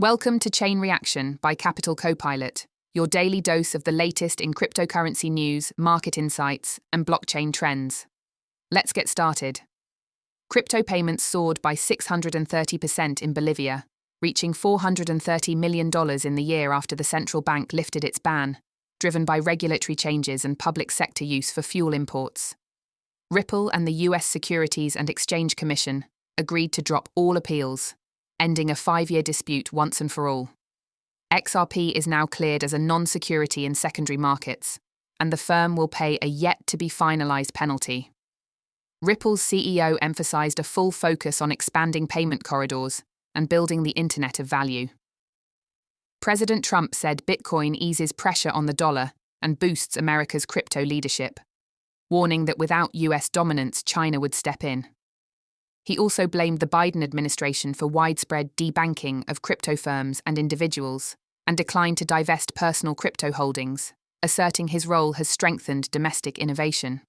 Welcome to Chain Reaction by Capital Copilot, your daily dose of the latest in cryptocurrency news, market insights, and blockchain trends. Let's get started. Crypto payments soared by 630% in Bolivia, reaching $430 million in the year after the central bank lifted its ban, driven by regulatory changes and public sector use for fuel imports. Ripple and the US Securities and Exchange Commission agreed to drop all appeals, ending a 5-year dispute once and for all. XRP is now cleared as a non-security in secondary markets, and the firm will pay a yet-to-be-finalized penalty. Ripple's CEO emphasized a full focus on expanding payment corridors and building the Internet of Value. President Trump said Bitcoin eases pressure on the dollar and boosts America's crypto leadership, warning that without US dominance, China would step in. He also blamed the Biden administration for widespread debanking of crypto firms and individuals, and declined to divest personal crypto holdings, asserting his role has strengthened domestic innovation.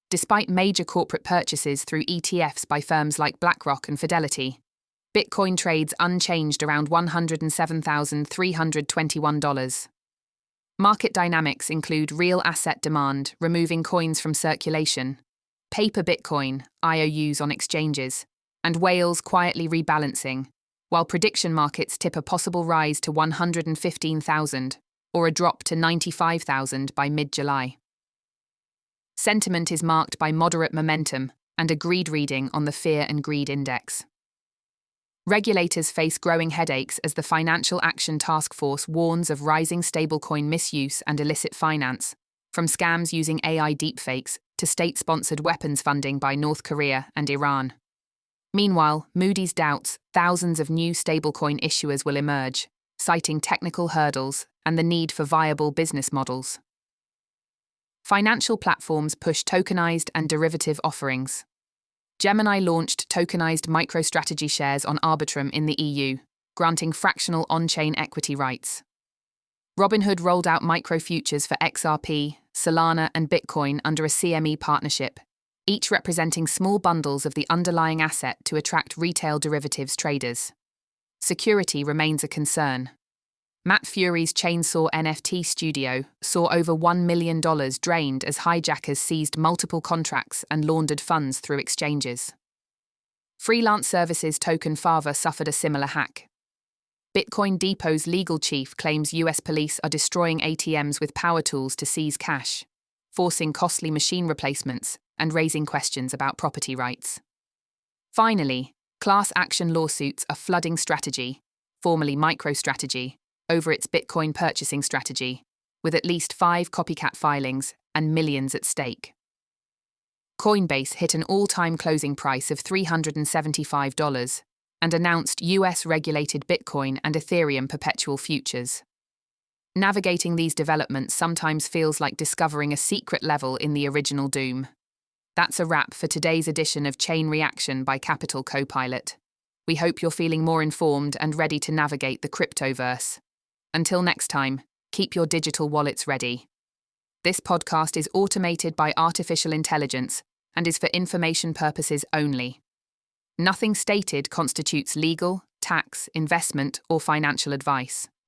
Despite major corporate purchases through ETFs by firms like BlackRock and Fidelity, Bitcoin trades unchanged around $107,321. Market dynamics include real asset demand, removing coins from circulation, paper Bitcoin, IOUs on exchanges, and whales quietly rebalancing, while prediction markets tip a possible rise to 115,000 or a drop to 95,000 by mid-July. Sentiment is marked by moderate momentum and a greed reading on the Fear and Greed Index. Regulators face growing headaches as the Financial Action Task Force warns of rising stablecoin misuse and illicit finance, from scams using AI deepfakes to state-sponsored weapons funding by North Korea and Iran. Meanwhile, Moody's doubts thousands of new stablecoin issuers will emerge, citing technical hurdles and the need for viable business models. Financial platforms push tokenized and derivative offerings. Gemini launched tokenized MicroStrategy shares on Arbitrum in the EU, granting fractional on-chain equity rights. Robinhood rolled out micro-futures for XRP, Solana, and Bitcoin under a CME partnership, each representing small bundles of the underlying asset to attract retail derivatives traders. Security remains a concern. Matt Fury's Chainsaw NFT studio saw over $1 million drained as hijackers seized multiple contracts and laundered funds through exchanges. Freelance services token Fava suffered a similar hack. Bitcoin Depot's legal chief claims US police are destroying ATMs with power tools to seize cash, forcing costly machine replacements and raising questions about property rights. Finally, class action lawsuits are flooding Strategy, formerly MicroStrategy, over its Bitcoin purchasing strategy, with at least 5 copycat filings and millions at stake. Coinbase hit an all-time closing price of $375 and announced US-regulated Bitcoin and Ethereum perpetual futures. Navigating these developments sometimes feels like discovering a secret level in the original Doom. That's a wrap for today's edition of Chain Reaction by Capital Copilot. We hope you're feeling more informed and ready to navigate the cryptoverse. Until next time, keep your digital wallets ready. This podcast is automated by artificial intelligence and is for information purposes only. Nothing stated constitutes legal, tax, investment, or financial advice.